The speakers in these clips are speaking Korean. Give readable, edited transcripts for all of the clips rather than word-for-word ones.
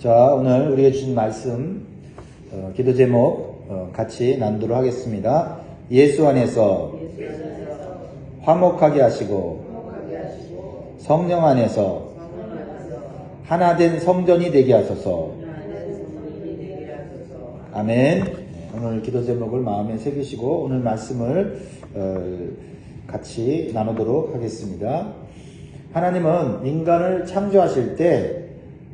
자, 오늘 우리가 주신 말씀, 기도 제목 같이 나누도록 하겠습니다. 예수 안에서 화목하게 하시고 성령 안에서 하나된 성전이 되게 하소서. 아멘. 오늘 기도 제목을 마음에 새기시고 오늘 말씀을 같이 나누도록 하겠습니다. 하나님은 인간을 창조하실 때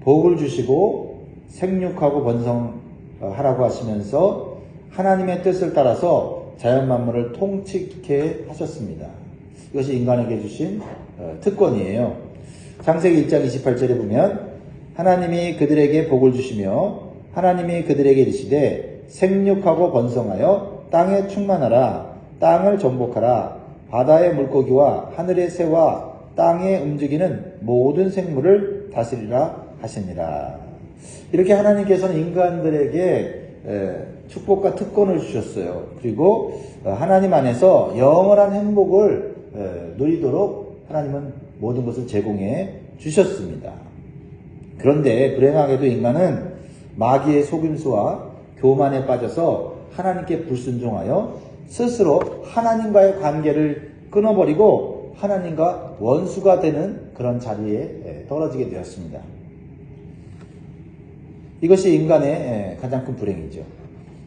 복을 주시고 생육하고 번성하라고 하시면서 하나님의 뜻을 따라서 자연 만물을 통치케 하셨습니다. 이것이 인간에게 주신 특권이에요. 창세기 1장 28절에 보면 하나님이 그들에게 복을 주시며 하나님이 그들에게 이르시되 생육하고 번성하여 땅에 충만하라. 땅을 정복하라. 바다의 물고기와 하늘의 새와 땅에 움직이는 모든 생물을 다스리라 하시니라. 이렇게 하나님께서는 인간들에게 축복과 특권을 주셨어요. 그리고 하나님 안에서 영원한 행복을 누리도록 하나님은 모든 것을 제공해 주셨습니다. 그런데 불행하게도 인간은 마귀의 속임수와 교만에 빠져서 하나님께 불순종하여 스스로 하나님과의 관계를 끊어버리고 하나님과 원수가 되는 그런 자리에 떨어지게 되었습니다. 이것이 인간의 가장 큰 불행이죠.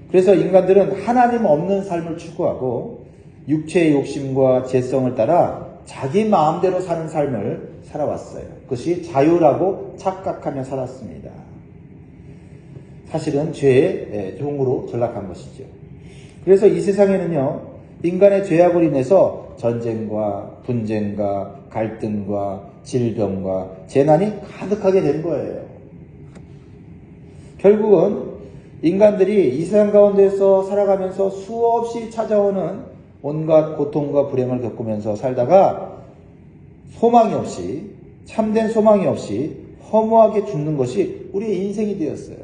그래서 인간들은 하나님 없는 삶을 추구하고 육체의 욕심과 재성을 따라 자기 마음대로 사는 삶을 살아왔어요. 그것이 자유라고 착각하며 살았습니다. 사실은 죄의 종으로 전락한 것이죠. 그래서 이 세상에는요, 인간의 죄악으로 인해서 전쟁과 분쟁과 갈등과 질병과 재난이 가득하게 된 거예요. 결국은 인간들이 이 세상 가운데서 살아가면서 수없이 찾아오는 온갖 고통과 불행을 겪으면서 살다가 소망이 없이, 참된 소망이 없이 허무하게 죽는 것이 우리의 인생이 되었어요.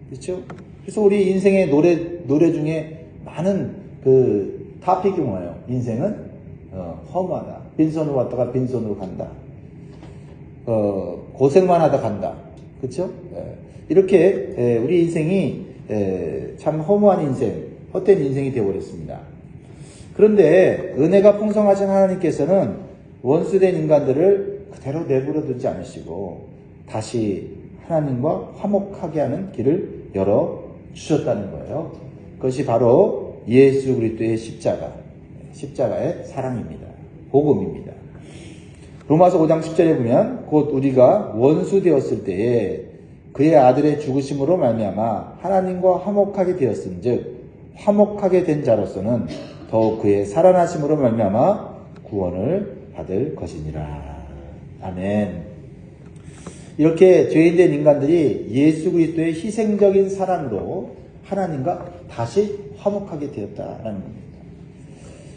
그렇죠? 그래서 우리 인생의 노래 중에 많은 그 타픽이 뭐예요? 인생은 허무하다. 빈손으로 왔다가 빈손으로 간다. 고생만 하다 간다. 그렇죠? 이렇게 우리 인생이 참 허무한 인생, 헛된 인생이 되어버렸습니다. 그런데 은혜가 풍성하신 하나님께서는 원수된 인간들을 그대로 내버려 두지 않으시고 다시 하나님과 화목하게 하는 길을 열어주셨다는 거예요. 그것이 바로 예수 그리스도의 십자가의 사랑입니다. 복음입니다. 로마서 5장 10절에 보면 곧 우리가 원수 되었을 때에 그의 아들의 죽으심으로 말미암아 하나님과 화목하게 되었은즉 화목하게 된 자로서는 더욱 그의 살아나심으로 말미암아 구원을 받을 것이니라. 아멘. 이렇게 죄인된 인간들이 예수 그리스도의 희생적인 사랑으로 하나님과 다시 화목하게 되었다라는 겁니다.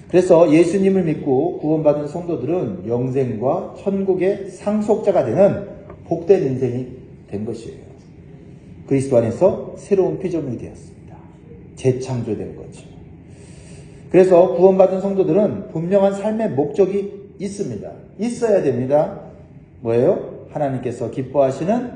그래서 예수님을 믿고 구원받은 성도들은 영생과 천국의 상속자가 되는 복된 인생이 된 것이에요. 그리스도 안에서 새로운 피조물이 되었습니다. 재창조된 거죠. 그래서 구원받은 성도들은 분명한 삶의 목적이 있습니다. 있어야 됩니다. 뭐예요? 하나님께서 기뻐하시는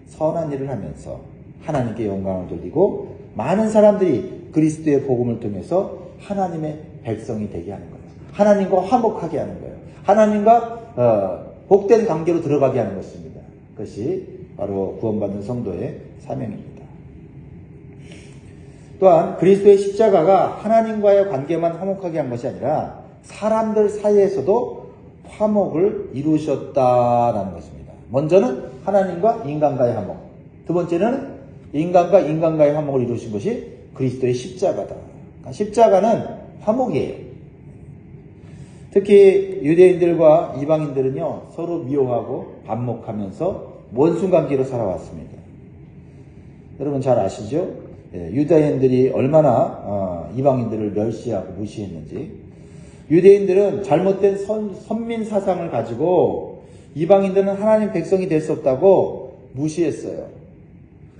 선한 일을 하면서 하나님께 영광을 돌리고 많은 사람들이 그리스도의 복음을 통해서 하나님의 백성이 되게 하는 거예요. 하나님과 화목하게 하는 거예요. 하나님과 복된 관계로 들어가게 하는 것입니다. 그것이 바로 구원받는 성도의 사명입니다. 또한 그리스도의 십자가가 하나님과의 관계만 화목하게 한 것이 아니라 사람들 사이에서도 화목을 이루셨다라는 것입니다. 먼저는 하나님과 인간과의 화목, 두 번째는 인간과 인간과의 화목을 이루신 것이 그리스도의 십자가다. 그러니까 십자가는 화목이에요. 특히 유대인들과 이방인들은요, 서로 미워하고 반목하면서 원수관계로 살아왔습니다. 여러분 잘 아시죠? 유대인들이 얼마나 이방인들을 멸시하고 무시했는지. 유대인들은 잘못된 선민 사상을 가지고 이방인들은 하나님 백성이 될 수 없다고 무시했어요.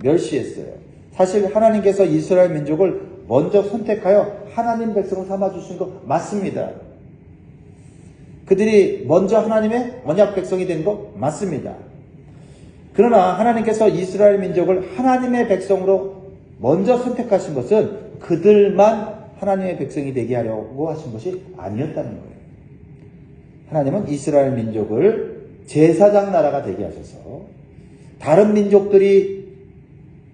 멸시했어요. 사실 하나님께서 이스라엘 민족을 먼저 선택하여 하나님 백성을 삼아주신 거 맞습니다. 그들이 먼저 하나님의 언약 백성이 된 거 맞습니다. 그러나 하나님께서 이스라엘 민족을 하나님의 백성으로 먼저 선택하신 것은 그들만 하나님의 백성이 되게 하려고 하신 것이 아니었다는 거예요. 하나님은 이스라엘 민족을 제사장 나라가 되게 하셔서 다른 민족들이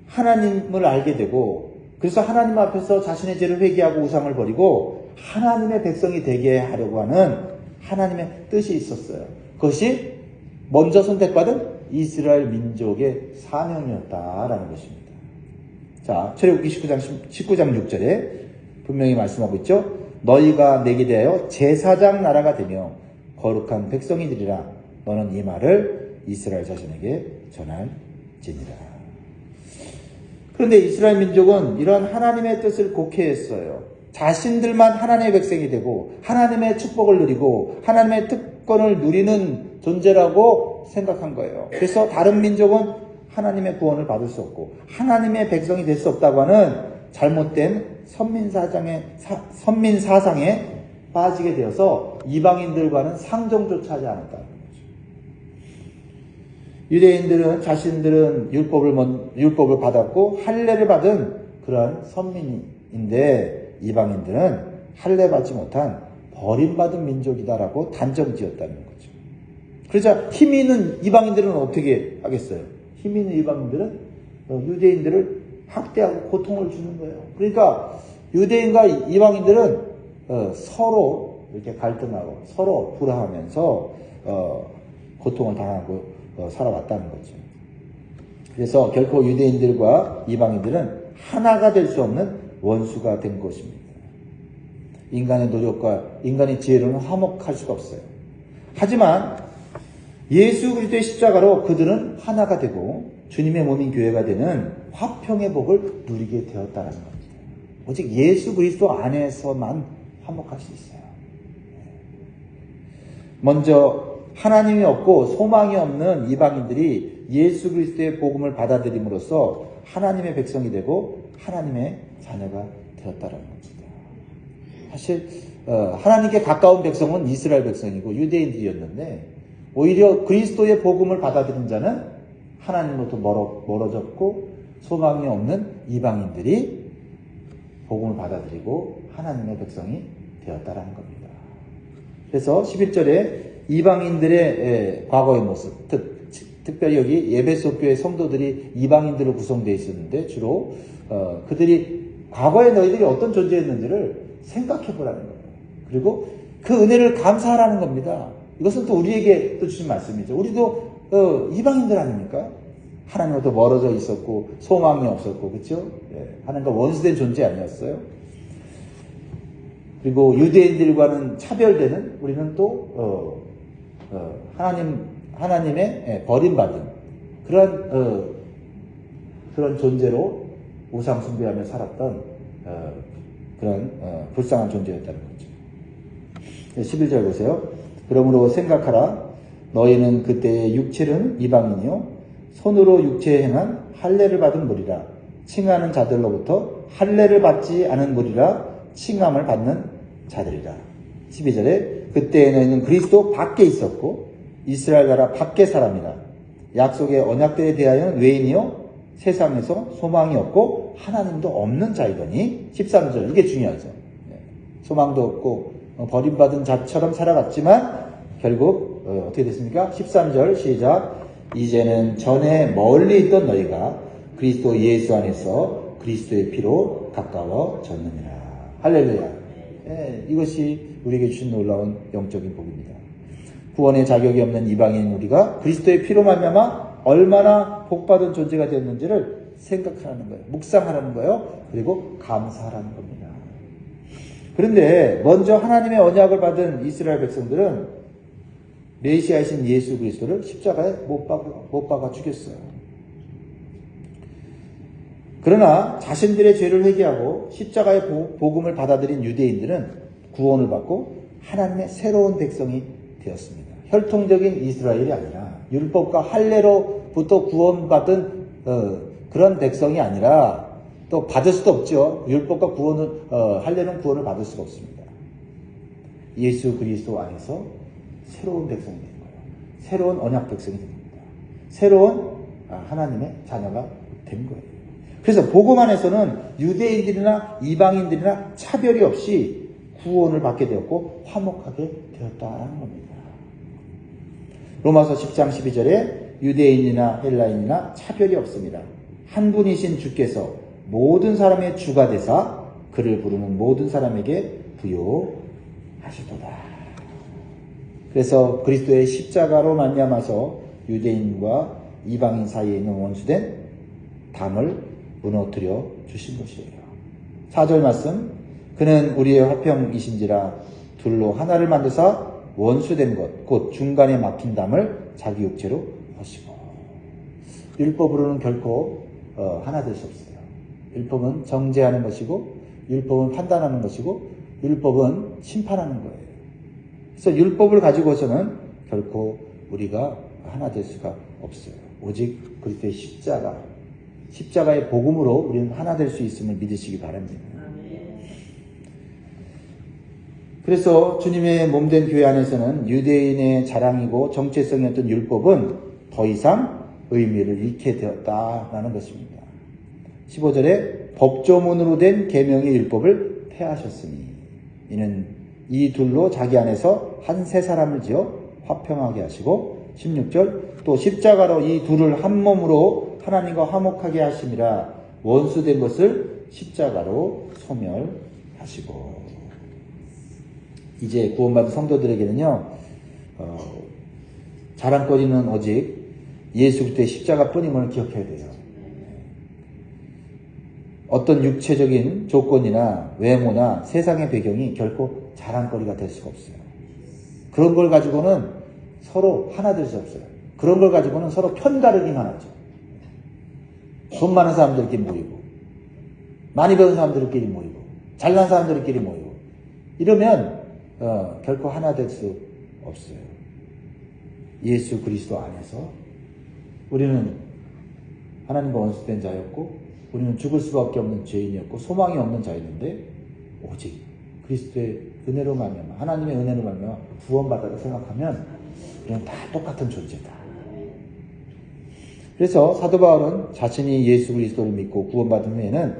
하나님을 알게 되고, 그래서 하나님 앞에서 자신의 죄를 회개하고 우상을 버리고 하나님의 백성이 되게 하려고 하는 하나님의 뜻이 있었어요. 그것이 먼저 선택받은 이스라엘 민족의 사명이었다라는 것입니다. 자, 출애굽기 19장 6절에 분명히 말씀하고 있죠. 너희가 내게 대하여 제사장 나라가 되며 거룩한 백성이 되리라. 너는 이 말을 이스라엘 자손에게 전할지니라. 그런데 이스라엘 민족은 이런 하나님의 뜻을 곡해했어요. 자신들만 하나님의 백성이 되고 하나님의 축복을 누리고 하나님의 특권을 누리는 존재라고 생각한 거예요. 그래서 다른 민족은 하나님의 구원을 받을 수 없고 하나님의 백성이 될 수 없다고 하는 잘못된 선민 사상에 빠지게 되어서 이방인들과는 상종조차 하지 않았다는 거죠. 유대인들은 자신들은 율법을 받았고 할례를 받은 그런 선민인데 이방인들은 할례 받지 못한 버림받은 민족이다라고 단정지었다는 거죠. 그러자 힘이 있는 이방인들은 어떻게 하겠어요? 힘이 있는 이방인들은 유대인들을 학대하고 고통을 주는 거예요. 그러니까 유대인과 이방인들은 서로 이렇게 갈등하고 서로 불화하면서 고통을 당하고 살아왔다는 거죠. 그래서 결코 유대인들과 이방인들은 하나가 될 수 없는 원수가 된 것입니다. 인간의 노력과 인간의 지혜로는 화목할 수가 없어요. 하지만 예수 그리스도의 십자가로 그들은 하나가 되고 주님의 몸인 교회가 되는 화평의 복을 누리게 되었다는 겁니다. 오직 예수 그리스도 안에서만 화목할 수 있어요. 먼저 하나님이 없고 소망이 없는 이방인들이 예수 그리스도의 복음을 받아들임으로써 하나님의 백성이 되고 하나님의 자녀가 되었다는 겁니다. 사실 하나님께 가까운 백성은 이스라엘 백성이고 유대인들이었는데 오히려 그리스도의 복음을 받아들인 자는 하나님으로부터 멀어졌고 소망이 없는 이방인들이 복음을 받아들이고 하나님의 백성이 되었다라는 겁니다. 그래서 11절에 이방인들의 과거의 모습, 특별히 여기 에베소 교회 성도들이 이방인들로 구성되어 있었는데 주로 그들이 과거에 너희들이 어떤 존재였는지를 생각해 보라는 거예요. 그리고 그 은혜를 감사하라는 겁니다. 이것은 또 우리에게 또 주신 말씀이죠. 우리도 이방인들 아닙니까? 하나님으로부터 멀어져 있었고 소망이 없었고 그렇죠? 하나님과 원수된 존재 아니었어요? 그리고 유대인들과는 차별되는 우리는 또 하나님의 버림받은 그런 존재로 우상 숭배하며 살았던 그런 불쌍한 존재였다는 거죠. 11절 보세요. 그러므로 생각하라. 너희는 그때의 육체는 이방인이요 손으로 육체에 행한 할례를 받은 무리라. 칭하는 자들로부터 할례를 받지 않은 무리라. 칭함을 받는 자들이라. 12절에 그때에 너희는 그리스도 밖에 있었고 이스라엘 나라 밖의 사람이라. 약속의 언약들에 대하여는 외인이요 세상에서 소망이 없고 하나님도 없는 자이더니. 13절 이게 중요하죠. 소망도 없고 버림받은 자처럼 살아갔지만 결국 어떻게 됐습니까? 13절 시작. 이제는 전에 멀리 있던 너희가 그리스도 예수 안에서 그리스도의 피로 가까워졌느니라. 할렐루야. 이것이 우리에게 주신 놀라운 영적인 복입니다. 구원의 자격이 없는 이방인 우리가 그리스도의 피로 말미암아 얼마나 복받은 존재가 되었는지를 생각하라는 거예요. 묵상하라는 거예요. 그리고 감사하라는 겁니다. 그런데 먼저 하나님의 언약을 받은 이스라엘 백성들은 메시아이신 예수 그리스도를 십자가에 못 박아 죽였어요. 그러나 자신들의 죄를 회개하고 십자가의 복음을 받아들인 유대인들은 구원을 받고 하나님의 새로운 백성이 되었습니다. 혈통적인 이스라엘이 아니라 율법과 할례로부터 구원받은 그런 백성이 아니라 또 받을 수도 없죠. 율법과 할례는 구원을 받을 수가 없습니다. 예수 그리스도 안에서 새로운 백성이 된 거예요. 새로운 언약 백성이 된 겁니다. 새로운 하나님의 자녀가 된 거예요. 그래서 복음 안에서는 유대인들이나 이방인들이나 차별이 없이 구원을 받게 되었고 화목하게 되었다는 겁니다. 로마서 10장 12절에 유대인이나 헬라인이나 차별이 없습니다. 한 분이신 주께서 모든 사람의 주가 되사 그를 부르는 모든 사람에게 부요하시도다. 그래서 그리스도의 십자가로 말미암아서 유대인과 이방인 사이에 있는 원수된 담을 무너뜨려 주신 것이에요. 4절 말씀, 그는 우리의 화평이신지라 둘로 하나를 만드사 원수된 것 곧 중간에 막힌 담을 자기 육체로 하시고. 율법으로는 결코 하나 될 수 없어요. 율법은 정죄하는 것이고 율법은 판단하는 것이고 율법은 심판하는 거예요. 그래서 율법을 가지고서는 결코 우리가 하나 될 수가 없어요. 오직 그리스도의 십자가의 복음으로 우리는 하나 될 수 있음을 믿으시기 바랍니다. 그래서 주님의 몸된 교회 안에서는 유대인의 자랑이고 정체성이었던 율법은 더 이상 의미를 잃게 되었다라는 것입니다. 15절에 법조문으로 된 계명의 율법을 폐하셨으니 이는 이 둘로 자기 안에서 한 세 사람을 지어 화평하게 하시고 16절 또 십자가로 이 둘을 한 몸으로 하나님과 화목하게 하심이라 원수된 것을 십자가로 소멸하시고. 이제 구원받은 성도들에게는요 자랑거리는 오직 예수 그리스도의 십자가뿐임을 기억해야 돼요. 어떤 육체적인 조건이나 외모나 세상의 배경이 결코 자랑거리가 될 수가 없어요. 그런 걸 가지고는 서로 하나 될 수 없어요. 그런 걸 가지고는 서로 편가르기만 하죠. 돈 많은 사람들끼리 모이고 많이 배운 사람들끼리 모이고 잘난 사람들끼리 모이고 이러면 결코 하나 될 수 없어요. 예수 그리스도 안에서 우리는 하나님과 원수된 자였고 우리는 죽을 수밖에 없는 죄인이었고 소망이 없는 자였는데 오직 그리스도의 은혜로 말미암아 하나님의 은혜로 말미암아 구원받았다고 생각하면 우리는 다 똑같은 존재다. 그래서 사도 바울은 자신이 예수 그리스도를 믿고 구원받은 후에는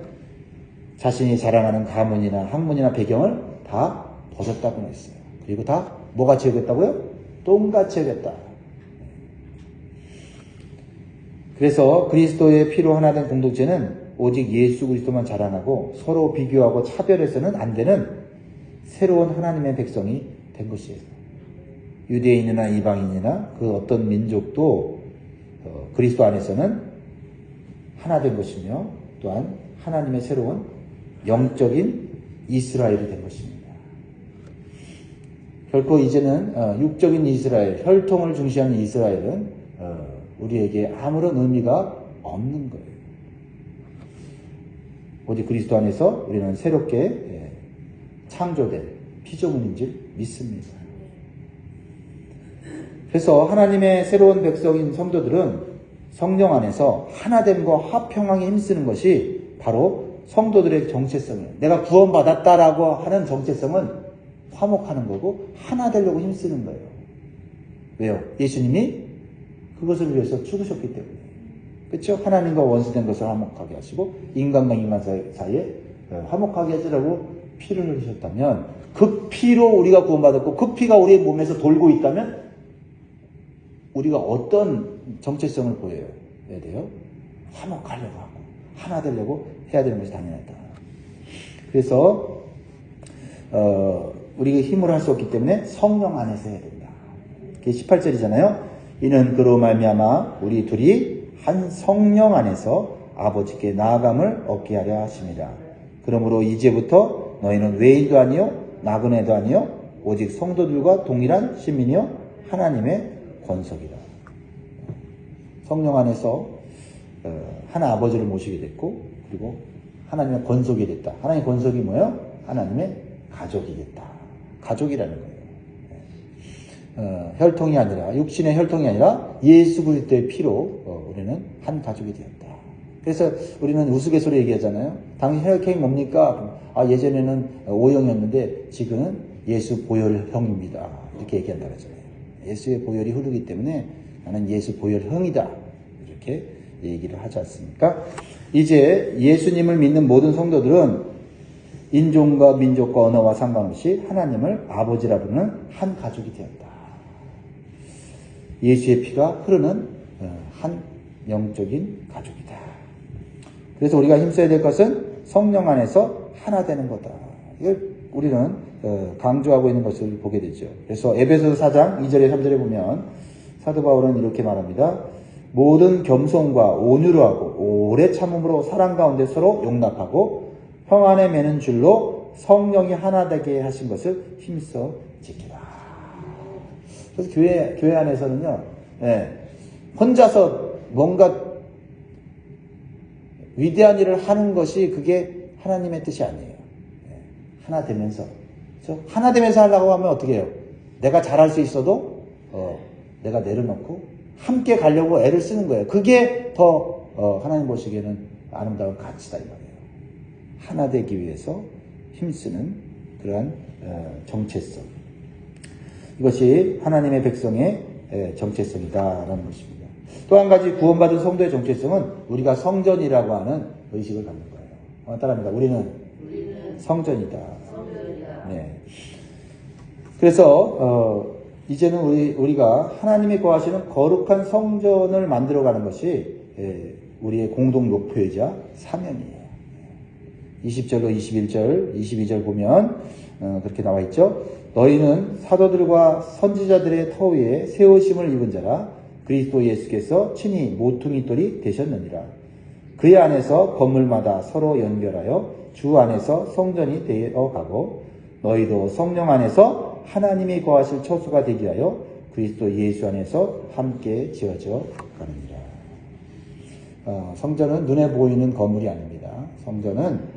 자신이 자랑하는 가문이나 학문이나 배경을 다 벗었다고 했어요. 그리고 다 뭐같이 여겼다고요? 똥같이 여겼다. 그래서 그리스도의 피로 하나 된 공동체는 오직 예수 그리스도만 자랑하고 서로 비교하고 차별해서는 안 되는 새로운 하나님의 백성이 된 것이에요. 유대인이나 이방인이나 그 어떤 민족도 그리스도 안에서는 하나 된 것이며 또한 하나님의 새로운 영적인 이스라엘이 된 것입니다. 결코 이제는 육적인 이스라엘, 혈통을 중시하는 이스라엘은 우리에게 아무런 의미가 없는 거예요. 오직 그리스도 안에서 우리는 새롭게 창조된 피조물인 줄 믿습니다. 그래서 하나님의 새로운 백성인 성도들은 성령 안에서 하나됨과 화평하게 힘쓰는 것이 바로 성도들의 정체성이에요. 내가 구원받았다라고 하는 정체성은 화목하는 거고 하나 되려고 힘쓰는 거예요. 왜요? 예수님이 그것을 위해서 죽으셨기 때문에. 그렇죠? 하나님과 원수된 것을 화목하게 하시고 인간과 인간 사이에 화목하게 해주라고 피를 흘리셨다면 그 피로 우리가 구원받았고 그 피가 우리의 몸에서 돌고 있다면 우리가 어떤 정체성을 보여야 돼요? 화목하려고 하고 하나 되려고 해야 되는 것이 당연하다. 그래서 우리가 힘으로 할 수 없기 때문에 성령 안에서 해야 된다. 그게 18절이잖아요. 이는 그로 말미암아 우리 둘이 한 성령 안에서 아버지께 나아감을 얻게 하려 하심이라. 그러므로 이제부터 너희는 외인도 아니요 나그네도 아니요 오직 성도들과 동일한 시민이요 하나님의 권속이라. 성령 안에서 하나 아버지를 모시게 됐고 그리고 하나님의 권속이 됐다. 하나님의 권속이 뭐예요? 하나님의 가족이 됐다. 가족이라는 거예요. 혈통이 아니라 육신의 혈통이 아니라 예수 그리스도의 피로 우리는 한 가족이 되었다. 그래서 우리는 우스갯소리 얘기하잖아요. 당신 혈통이 뭡니까? 예전에는 O형이었는데 지금은 예수 보혈형입니다. 이렇게 얘기한다고 하잖아요. 예수의 보혈이 흐르기 때문에 나는 예수 보혈형이다. 이렇게 얘기를 하지 않습니까? 이제 예수님을 믿는 모든 성도들은 인종과 민족과 언어와 상관없이 하나님을 아버지라 부르는 한 가족이 되었다. 예수의 피가 흐르는 한 영적인 가족이다. 그래서 우리가 힘써야 될 것은 성령 안에서 하나 되는 거다. 이걸 우리는 강조하고 있는 것을 보게 되죠. 그래서 에베소서 4장 2절에 3절에 보면 사도 바울은 이렇게 말합니다. 모든 겸손과 온유로 하고 오래 참음으로 사랑 가운데 서로 용납하고 평안에 매는 줄로 성령이 하나 되게 하신 것을 힘써 지키라. 그래서 교회 안에서는요, 혼자서 뭔가 위대한 일을 하는 것이 그게 하나님의 뜻이 아니에요. 하나 되면서. 그렇죠? 하나 되면서 하려고 하면 어떻게 해요? 내가 잘할 수 있어도 내가 내려놓고 함께 가려고 애를 쓰는 거예요. 그게 더 하나님 보시기에는 아름다운 가치다 이 말이에요. 하나 되기 위해서 힘쓰는 그러한 정체성. 이것이 하나님의 백성의 정체성이다라는 것입니다. 또 한 가지 구원받은 성도의 정체성은 우리가 성전이라고 하는 의식을 갖는 거예요. 따라합니다. 우리는 성전이다. 네. 그래서 이제는 우리가 하나님이 거하시는 거룩한 성전을 만들어가는 것이 우리의 공동 목표이자 사명이에요. 20절로 21절, 22절 보면 그렇게 나와 있죠. 너희는 사도들과 선지자들의 터 위에 세우심을 입은 자라 그리스도 예수께서 친히 모퉁이 돌이 되셨느니라. 그의 안에서 건물마다 서로 연결하여 주 안에서 성전이 되어 가고 너희도 성령 안에서 하나님이 거하실 처소가 되게 하여 그리스도 예수 안에서 함께 지어져 가느니라. 성전은 눈에 보이는 건물이 아닙니다. 성전은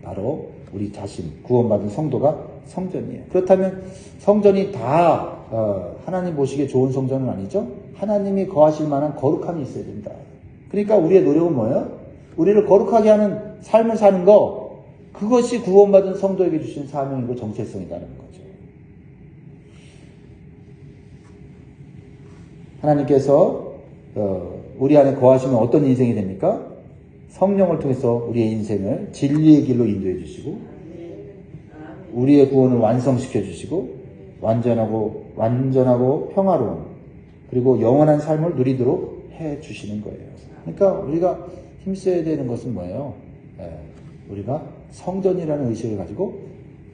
바로 우리 자신, 구원받은 성도가 성전이에요. 그렇다면 성전이 다 하나님 보시기에 좋은 성전은 아니죠? 하나님이 거하실 만한 거룩함이 있어야 된다. 그러니까 우리의 노력은 뭐예요? 우리를 거룩하게 하는 삶을 사는 거, 그것이 구원받은 성도에게 주신 사명이고 정체성이라는 거죠. 하나님께서 우리 안에 거하시면 어떤 인생이 됩니까? 성령을 통해서 우리의 인생을 진리의 길로 인도해 주시고 우리의 구원을 완성시켜 주시고 완전하고 평화로운 그리고 영원한 삶을 누리도록 해 주시는 거예요. 그러니까 우리가 힘써야 되는 것은 뭐예요? 우리가 성전이라는 의식을 가지고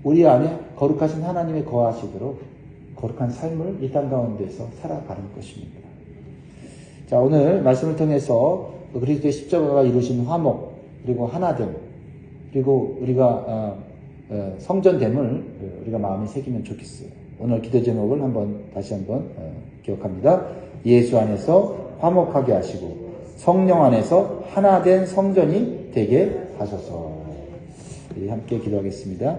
우리 안에 거룩하신 하나님이 거하시도록 거룩한 삶을 이 땅 가운데서 살아가는 것입니다. 자, 오늘 말씀을 통해서 그리스도의 십자가가 이루신 화목, 그리고 하나됨, 그리고 우리가 성전됨을 우리가 마음에 새기면 좋겠어요. 오늘 기도 제목을 다시 한번 기억합니다. 예수 안에서 화목하게 하시고 성령 안에서 하나된 성전이 되게 하소서. 우리 함께 기도하겠습니다.